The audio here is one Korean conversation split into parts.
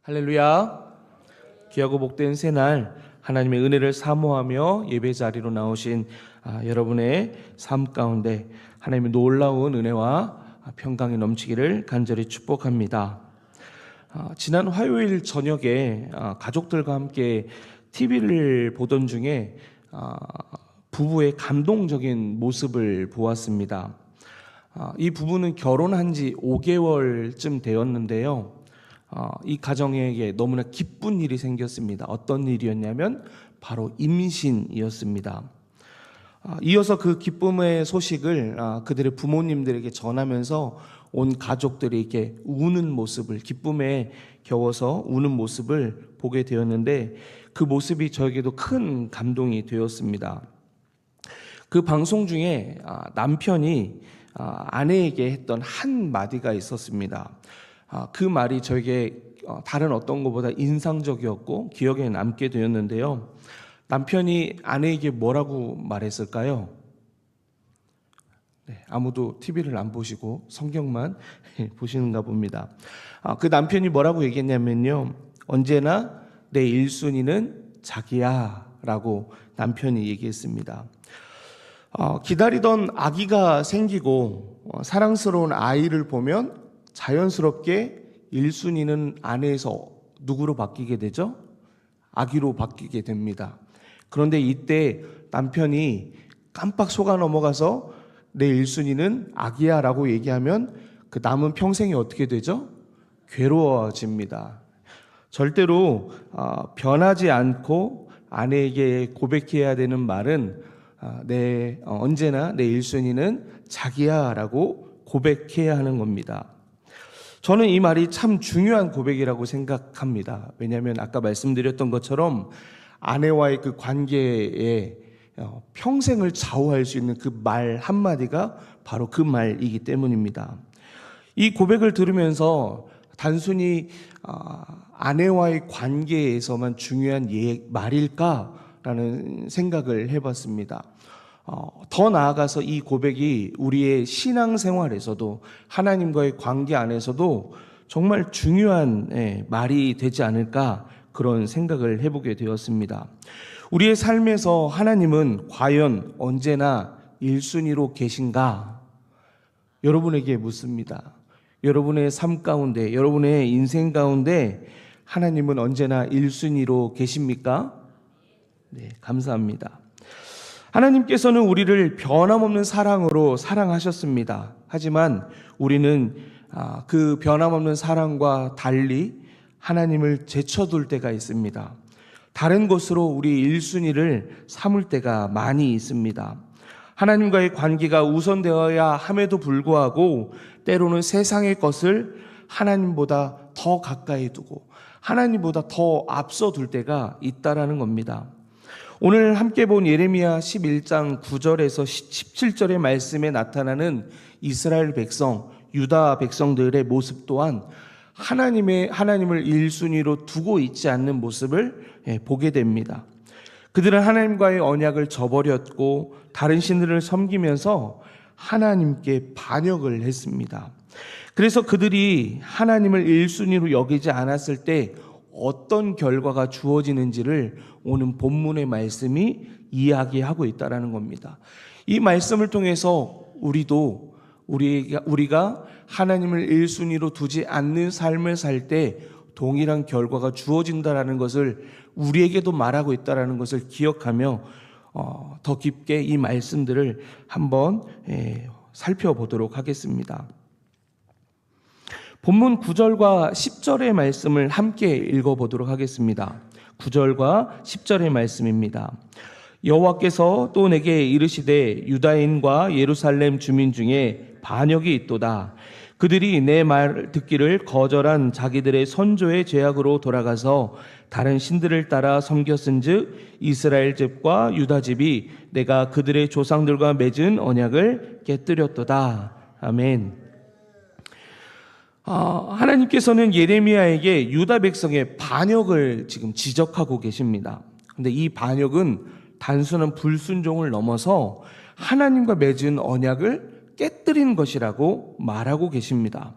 할렐루야. 귀하고 복된 새날 하나님의 은혜를 사모하며 예배 자리로 나오신 여러분의 삶 가운데 하나님의 놀라운 은혜와 평강이 넘치기를 간절히 축복합니다. 지난 화요일 저녁에 가족들과 함께 TV를 보던 중에 부부의 감동적인 모습을 보았습니다. 이 부부는 결혼한 지 5개월쯤 되었는데요. 이 가정에게 너무나 기쁜 일이 생겼습니다. 어떤 일이었냐면 바로 임신이었습니다. 이어서 그 기쁨의 소식을 그들의 부모님들에게 전하면서 온 가족들이 이렇게 우는 모습을, 기쁨에 겨워서 우는 모습을 보게 되었는데 그 모습이 저에게도 큰 감동이 되었습니다. 그 방송 중에 남편이 아내에게 했던 한 마디가 있었습니다. 그 말이 저에게 다른 어떤 것보다 인상적이었고 기억에 남게 되었는데요. 남편이 아내에게 뭐라고 말했을까요? 네, 아무도 TV를 안 보시고 성경만 보시는가 봅니다. 그 남편이 뭐라고 얘기했냐면요. 언제나 내 1순위는 자기야 라고 남편이 얘기했습니다. 기다리던 아기가 생기고 사랑스러운 아이를 보면 자연스럽게 1순위는 아내에서 누구로 바뀌게 되죠? 아기로 바뀌게 됩니다. 그런데 이때 남편이 깜빡 속아 넘어가서 내 1순위는 아기야 라고 얘기하면 그 남은 평생이 어떻게 되죠? 괴로워집니다. 절대로 변하지 않고 아내에게 고백해야 되는 말은 언제나 내 1순위는 자기야 라고 고백해야 하는 겁니다. 저는 이 말이 참 중요한 고백이라고 생각합니다. 왜냐하면 아까 말씀드렸던 것처럼 아내와의 그 관계에 평생을 좌우할 수 있는 그 말 한마디가 바로 그 말이기 때문입니다. 이 고백을 들으면서 단순히 아내와의 관계에서만 중요한 말일까라는 생각을 해봤습니다. 더 나아가서 이 고백이 우리의 신앙생활에서도 하나님과의 관계 안에서도 정말 중요한 말이 되지 않을까 그런 생각을 해보게 되었습니다. 우리의 삶에서 하나님은 과연 언제나 1순위로 계신가? 여러분에게 묻습니다. 여러분의 삶 가운데, 여러분의 인생 가운데 하나님은 언제나 1순위로 계십니까? 네, 감사합니다. 하나님께서는 우리를 변함없는 사랑으로 사랑하셨습니다. 하지만 우리는 그 변함없는 사랑과 달리 하나님을 제쳐둘 때가 있습니다. 다른 것으로 우리 1순위를 삼을 때가 많이 있습니다. 하나님과의 관계가 우선되어야 함에도 불구하고 때로는 세상의 것을 하나님보다 더 가까이 두고 하나님보다 더 앞서 둘 때가 있다라는 겁니다. 오늘 함께 본 예레미야 11장 9절에서 17절의 말씀에 나타나는 이스라엘 백성, 유다 백성들의 모습 또한 하나님을 1순위로 두고 있지 않는 모습을 보게 됩니다. 그들은 하나님과의 언약을 저버렸고 다른 신들을 섬기면서 하나님께 반역을 했습니다. 그래서 그들이 하나님을 1순위로 여기지 않았을 때 어떤 결과가 주어지는지를 오늘 본문의 말씀이 이야기하고 있다는 겁니다. 이 말씀을 통해서 우리가 하나님을 1순위로 두지 않는 삶을 살 때 동일한 결과가 주어진다는 것을 우리에게도 말하고 있다는 것을 기억하며 더 깊게 이 말씀들을 한번 살펴보도록 하겠습니다. 본문 9절과 10절의 말씀을 함께 읽어보도록 하겠습니다. 9절과 10절의 말씀입니다. 여호와께서 또 내게 이르시되 유다인과 예루살렘 주민 중에 반역이 있도다. 그들이 내 말 듣기를 거절한 자기들의 선조의 죄악으로 돌아가서 다른 신들을 따라 섬겼은즉 이스라엘 집과 유다 집이 내가 그들의 조상들과 맺은 언약을 깨뜨렸도다. 아멘. 하나님께서는 예레미야에게 유다 백성의 반역을 지금 지적하고 계십니다. 근데 이 반역은 단순한 불순종을 넘어서 하나님과 맺은 언약을 깨뜨린 것이라고 말하고 계십니다.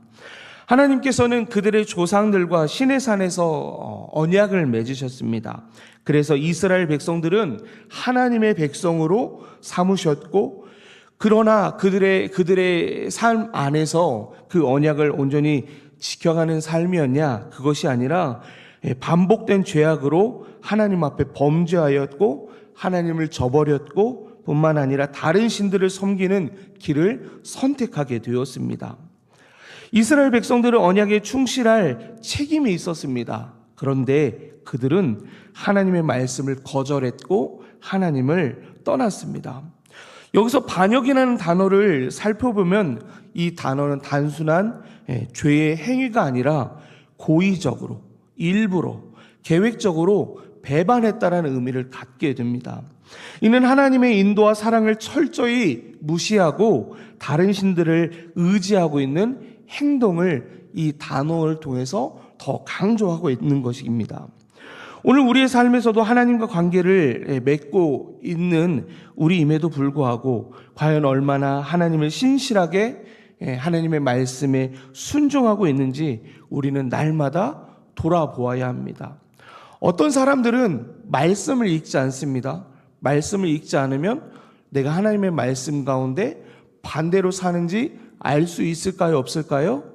하나님께서는 그들의 조상들과 시내산에서 언약을 맺으셨습니다. 그래서 이스라엘 백성들은 하나님의 백성으로 삼으셨고, 그러나 그들의 삶 안에서 그 언약을 온전히 지켜가는 삶이었냐? 그것이 아니라 반복된 죄악으로 하나님 앞에 범죄하였고, 하나님을 저버렸고, 뿐만 아니라 다른 신들을 섬기는 길을 선택하게 되었습니다. 이스라엘 백성들은 언약에 충실할 책임이 있었습니다. 그런데 그들은 하나님의 말씀을 거절했고 하나님을 떠났습니다. 여기서 반역이라는 단어를 살펴보면 이 단어는 단순한 죄의 행위가 아니라 고의적으로, 일부러, 계획적으로 배반했다라는 의미를 갖게 됩니다. 이는 하나님의 인도와 사랑을 철저히 무시하고 다른 신들을 의지하고 있는 행동을 이 단어를 통해서 더 강조하고 있는 것입니다. 오늘 우리의 삶에서도 하나님과 관계를 맺고 있는 우리임에도 불구하고 과연 얼마나 하나님을 신실하게 하나님의 말씀에 순종하고 있는지 우리는 날마다 돌아보아야 합니다. 어떤 사람들은 말씀을 읽지 않습니다. 말씀을 읽지 않으면 내가 하나님의 말씀 가운데 반대로 사는지 알 수 있을까요? 없을까요?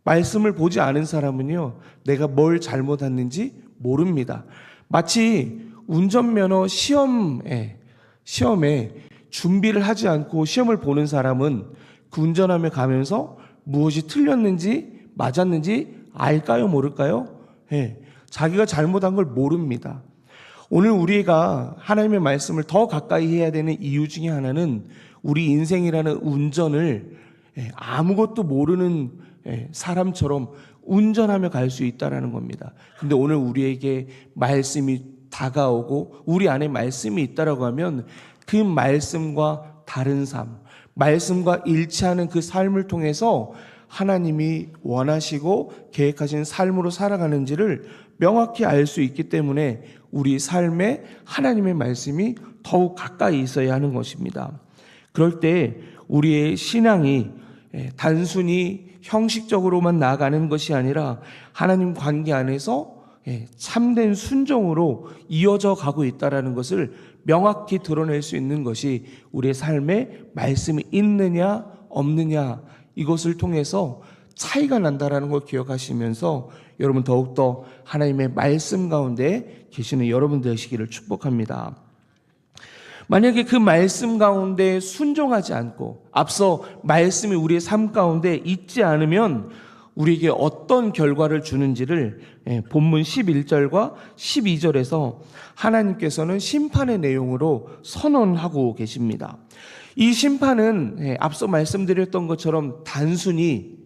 말씀을 보지 않은 사람은요, 내가 뭘 잘못했는지 모릅니다. 마치 운전면허 시험에 준비를 하지 않고 시험을 보는 사람은 그 운전하며 가면서 무엇이 틀렸는지 맞았는지 알까요? 모를까요? 자기가 잘못한 걸 모릅니다. 오늘 우리가 하나님의 말씀을 더 가까이 해야 되는 이유 중에 하나는 우리 인생이라는 운전을 아무것도 모르는 사람처럼 운전하며 갈 수 있다는 겁니다. 근데 오늘 우리에게 말씀이 다가오고 우리 안에 말씀이 있다라고 하면 그 말씀과 다른 삶, 말씀과 일치하는 그 삶을 통해서 하나님이 원하시고 계획하신 삶으로 살아가는지를 명확히 알 수 있기 때문에 우리 삶에 하나님의 말씀이 더욱 가까이 있어야 하는 것입니다. 그럴 때 우리의 신앙이 단순히 형식적으로만 나아가는 것이 아니라 하나님 관계 안에서 참된 순종으로 이어져 가고 있다는 것을 명확히 드러낼 수 있는 것이 우리의 삶에 말씀이 있느냐 없느냐, 이것을 통해서 차이가 난다는 걸 기억하시면서 여러분 더욱더 하나님의 말씀 가운데 계시는 여러분 되시기를 축복합니다. 만약에 그 말씀 가운데 순종하지 않고 앞서 말씀이 우리의 삶 가운데 있지 않으면 우리에게 어떤 결과를 주는지를 본문 11절과 12절에서 하나님께서는 심판의 내용으로 선언하고 계십니다. 이 심판은 앞서 말씀드렸던 것처럼 단순히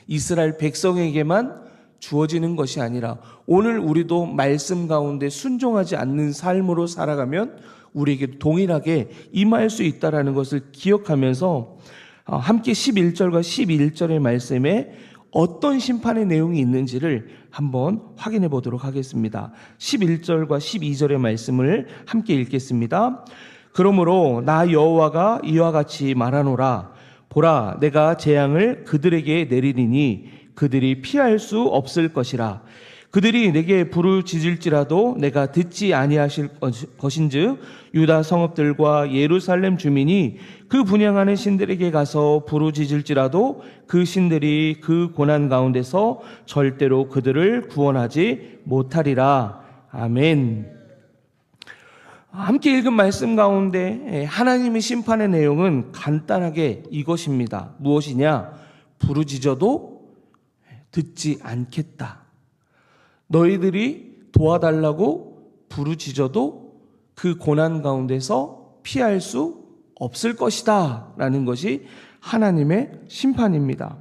이스라엘 백성에게만 주어지는 것이 아니라 오늘 우리도 말씀 가운데 순종하지 않는 삶으로 살아가면 우리에게 동일하게 임할 수 있다는 것을 기억하면서 함께 11절과 11절의 말씀에 어떤 심판의 내용이 있는지를 한번 확인해 보도록 하겠습니다. 11절과 12절의 말씀을 함께 읽겠습니다. 그러므로 나 여호와가 이와 같이 말하노라. 보라, 내가 재앙을 그들에게 내리리니 그들이 피할 수 없을 것이라. 그들이 내게 부르짖을지라도 내가 듣지 아니하실 것인즉 유다 성읍들과 예루살렘 주민이 그 분향하는 신들에게 가서 부르짖을지라도 그 신들이 그 고난 가운데서 절대로 그들을 구원하지 못하리라. 아멘. 함께 읽은 말씀 가운데 하나님의 심판의 내용은 간단하게 이것입니다. 무엇이냐? 부르짖어도 듣지 않겠다. 너희들이 도와달라고 부르짖어도 그 고난 가운데서 피할 수 없을 것이다 라는 것이 하나님의 심판입니다.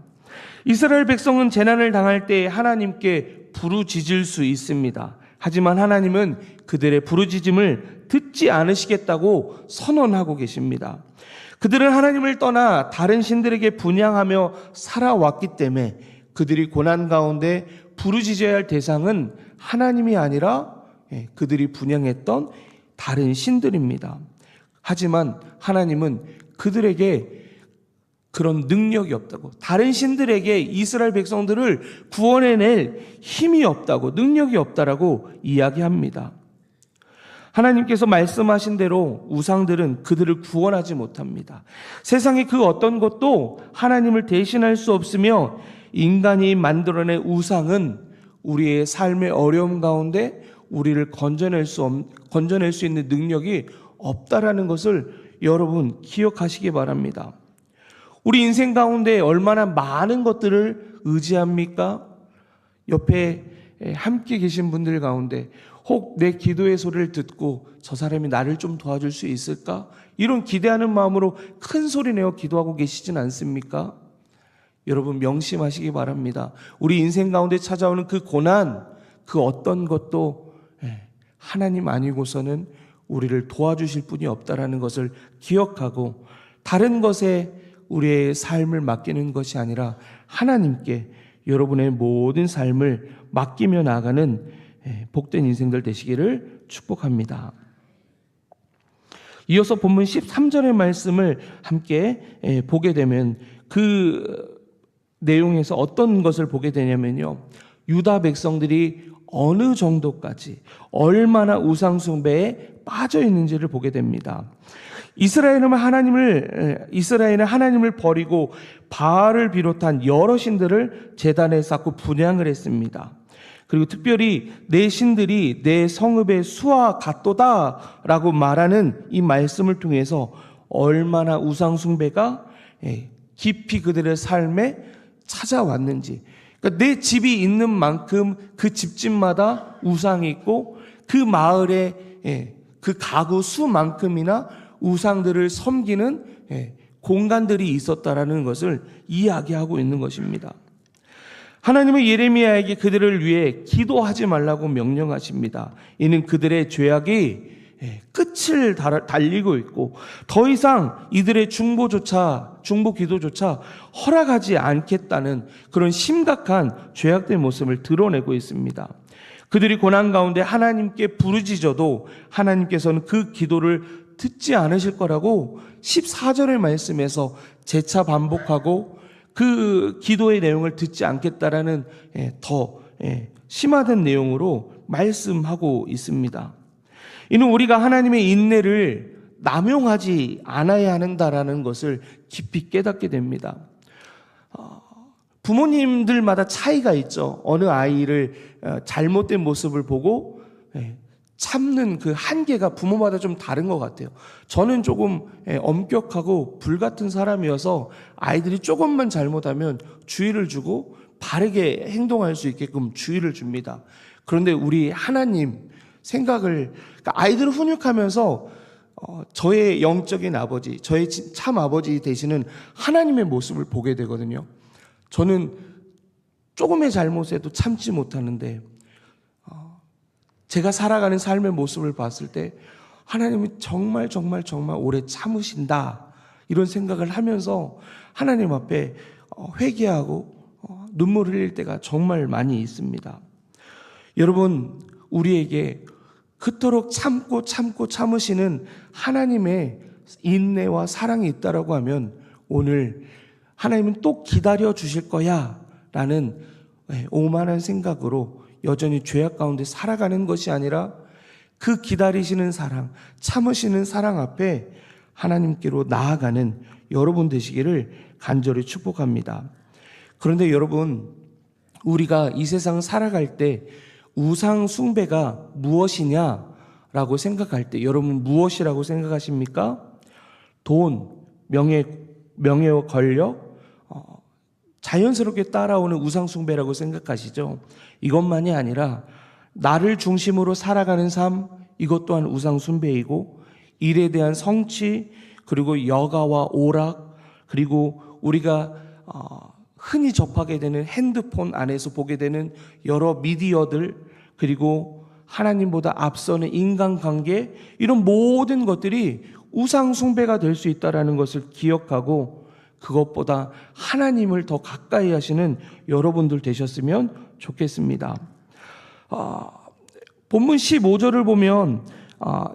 이스라엘 백성은 재난을 당할 때 하나님께 부르짖을 수 있습니다. 하지만 하나님은 그들의 부르짖음을 듣지 않으시겠다고 선언하고 계십니다. 그들은 하나님을 떠나 다른 신들에게 분향하며 살아왔기 때문에 그들이 고난 가운데 부르짖어야 할 대상은 하나님이 아니라 그들이 분향했던 다른 신들입니다. 하지만 하나님은 그들에게 그런 능력이 없다고, 다른 신들에게 이스라엘 백성들을 구원해낼 힘이 없다고, 능력이 없다라고 이야기합니다. 하나님께서 말씀하신 대로 우상들은 그들을 구원하지 못합니다. 세상의 그 어떤 것도 하나님을 대신할 수 없으며 인간이 만들어낸 우상은 우리의 삶의 어려움 가운데 우리를 건져낼 수 있는 능력이 없다라는 것을 여러분 기억하시기 바랍니다. 우리 인생 가운데 얼마나 많은 것들을 의지합니까? 옆에 함께 계신 분들 가운데 혹 내 기도의 소리를 듣고 저 사람이 나를 좀 도와줄 수 있을까? 이런 기대하는 마음으로 큰 소리 내어 기도하고 계시진 않습니까? 여러분 명심하시기 바랍니다. 우리 인생 가운데 찾아오는 그 고난, 그 어떤 것도 하나님 아니고서는 우리를 도와주실 분이 없다라는 것을 기억하고 다른 것에 우리의 삶을 맡기는 것이 아니라 하나님께 여러분의 모든 삶을 맡기며 나아가는 복된 인생들 되시기를 축복합니다. 이어서 본문 13절의 말씀을 함께 보게 되면 그 내용에서 어떤 것을 보게 되냐면요, 유다 백성들이 어느 정도까지 얼마나 우상 숭배에 빠져 있는지를 보게 됩니다. 이스라엘은 하나님을 버리고 바알을 비롯한 여러 신들을 제단에 쌓고 분향을 했습니다. 그리고 특별히 내 신들이 내 성읍의 수와 같도다라고 말하는 이 말씀을 통해서 얼마나 우상 숭배가 깊이 그들의 삶에 찾아왔는지, 그러니까 내 집이 있는 만큼 그 집집마다 우상이 있고 그 마을에 그 가구 수만큼이나 우상들을 섬기는 공간들이 있었다라는 것을 이야기하고 있는 것입니다. 하나님은 예레미야에게 그들을 위해 기도하지 말라고 명령하십니다. 이는 그들의 죄악이 끝을 달리고 있고 더 이상 이들의 중보 기도조차 허락하지 않겠다는 그런 심각한 죄악된 모습을 드러내고 있습니다. 그들이 고난 가운데 하나님께 부르짖어도 하나님께서는 그 기도를 듣지 않으실 거라고 14절의 말씀에서 재차 반복하고 그 기도의 내용을 듣지 않겠다라는 더 심화된 내용으로 말씀하고 있습니다. 이는 우리가 하나님의 인내를 남용하지 않아야 한다라는 것을 깊이 깨닫게 됩니다. 부모님들마다 차이가 있죠. 어느 아이를 잘못된 모습을 보고 참는 그 한계가 부모마다 좀 다른 것 같아요. 저는 조금 엄격하고 불같은 사람이어서 아이들이 조금만 잘못하면 주의를 주고 바르게 행동할 수 있게끔 주의를 줍니다. 그런데 우리 하나님 생각을, 그러니까 아이들을 훈육하면서 저의 영적인 아버지, 저의 참 아버지 되시는 하나님의 모습을 보게 되거든요. 저는 조금의 잘못에도 참지 못하는데 제가 살아가는 삶의 모습을 봤을 때 하나님이 정말 오래 참으신다, 이런 생각을 하면서 하나님 앞에 회개하고 눈물 흘릴 때가 정말 많이 있습니다. 여러분, 우리에게 그토록 참으시는 하나님의 인내와 사랑이 있다라고 하면 오늘 하나님은 또 기다려 주실 거야 라는 오만한 생각으로 여전히 죄악 가운데 살아가는 것이 아니라 그 기다리시는 사랑, 참으시는 사랑 앞에 하나님께로 나아가는 여러분 되시기를 간절히 축복합니다. 그런데 여러분, 우리가 이 세상 살아갈 때 우상 숭배가 무엇이냐라고 생각할 때 여러분 무엇이라고 생각하십니까? 돈, 명예와 권력, 자연스럽게 따라오는 우상 숭배라고 생각하시죠? 이것만이 아니라 나를 중심으로 살아가는 삶, 이것 또한 우상 숭배이고 일에 대한 성취, 그리고 여가와 오락, 그리고 우리가 흔히 접하게 되는 핸드폰 안에서 보게 되는 여러 미디어들, 그리고 하나님보다 앞서는 인간관계, 이런 모든 것들이 우상 숭배가 될 수 있다는 것을 기억하고 그것보다 하나님을 더 가까이 하시는 여러분들 되셨으면 좋겠습니다. 본문 15절을 보면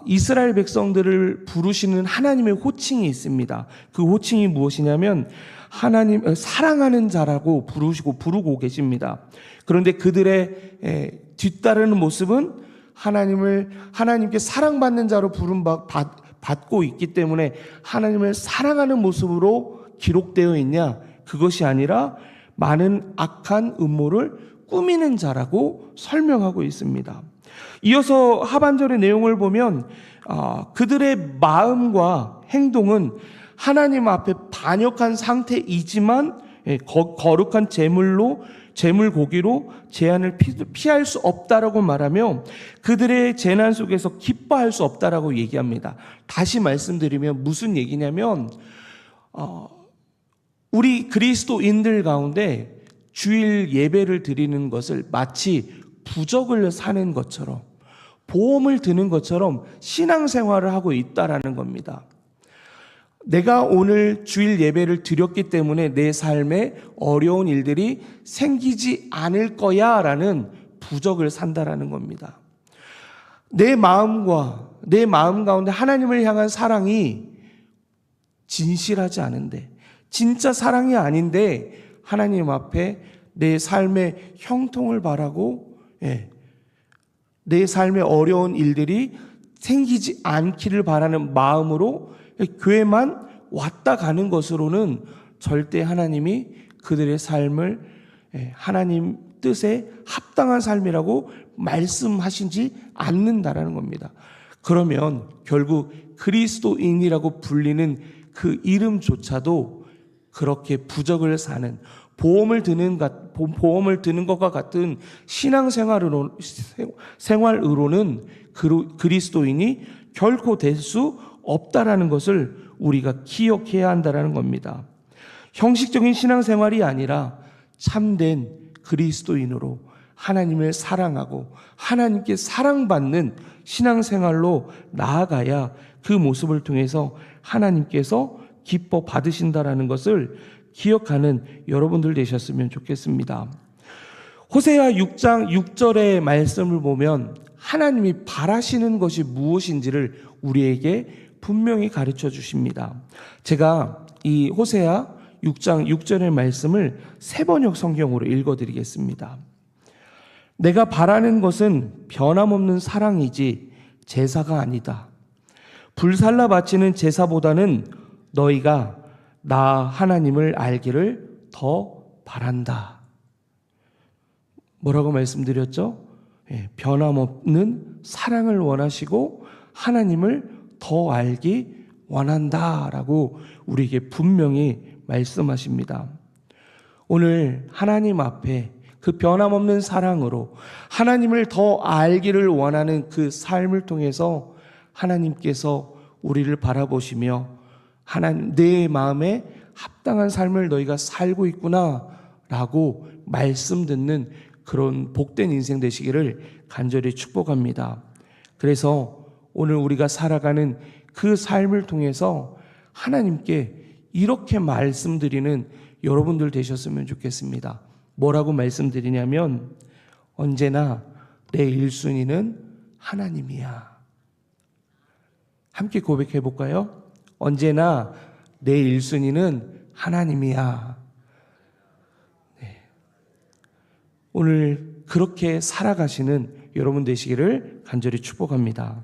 이스라엘 백성들을 부르시는 하나님의 호칭이 있습니다. 그 호칭이 무엇이냐면 하나님 사랑하는 자라고 부르고 계십니다. 그런데 그들의 뒤따르는 모습은 하나님께 사랑받는 자로 받고 있기 때문에 하나님을 사랑하는 모습으로 기록되어 있냐? 그것이 아니라 많은 악한 음모를 꾸미는 자라고 설명하고 있습니다. 이어서 하반절의 내용을 보면 그들의 마음과 행동은 하나님 앞에 반역한 상태이지만 거룩한 제물 고기로 재난을 피할 수 없다라고 말하며 그들의 재난 속에서 기뻐할 수 없다라고 얘기합니다. 다시 말씀드리면 무슨 얘기냐면 우리 그리스도인들 가운데 주일 예배를 드리는 것을 마치 부적을 사는 것처럼 보험을 드는 것처럼 신앙생활을 하고 있다라는 겁니다. 내가 오늘 주일 예배를 드렸기 때문에 내 삶에 어려운 일들이 생기지 않을 거야 라는 부적을 산다라는 겁니다. 내 마음 가운데 하나님을 향한 사랑이 진실하지 않은데, 진짜 사랑이 아닌데 하나님 앞에 내 삶의 형통을 바라고 내 삶의 어려운 일들이 생기지 않기를 바라는 마음으로 교회만 왔다 가는 것으로는 절대 하나님이 그들의 삶을 하나님 뜻에 합당한 삶이라고 말씀하시지 않는다라는 겁니다. 그러면 결국 그리스도인이라고 불리는 그 이름조차도 그렇게 부적을 사는 보험을 드는 것과 같은 생활으로는 그리스도인이 결코 될 수 없다라는 것을 우리가 기억해야 한다라는 겁니다. 형식적인 신앙생활이 아니라 참된 그리스도인으로 하나님을 사랑하고 하나님께 사랑받는 신앙생활로 나아가야 그 모습을 통해서 하나님께서 기뻐 받으신다라는 것을 기억하는 여러분들 되셨으면 좋겠습니다. 호세아 6장 6절의 말씀을 보면 하나님이 바라시는 것이 무엇인지를 우리에게 분명히 가르쳐 주십니다. 제가 이 호세아 6장 6절의 말씀을 새번역 성경으로 읽어드리겠습니다. 내가 바라는 것은 변함없는 사랑이지 제사가 아니다. 불살라 바치는 제사보다는 너희가 나 하나님을 알기를 더 바란다. 뭐라고 말씀드렸죠? 변함없는 사랑을 원하시고 하나님을 더 알기 원한다라고 우리에게 분명히 말씀하십니다. 오늘 하나님 앞에 그 변함없는 사랑으로 하나님을 더 알기를 원하는 그 삶을 통해서 하나님께서 우리를 바라보시며 하나님 내 마음에 합당한 삶을 너희가 살고 있구나 라고 말씀 듣는 그런 복된 인생 되시기를 간절히 축복합니다. 그래서 오늘 우리가 살아가는 그 삶을 통해서 하나님께 이렇게 말씀드리는 여러분들 되셨으면 좋겠습니다. 뭐라고 말씀드리냐면 언제나 내 1순위는 하나님이야. 함께 고백해 볼까요? 언제나 내 1순위는 하나님이야. 네. 오늘 그렇게 살아가시는 여러분 되시기를 간절히 축복합니다.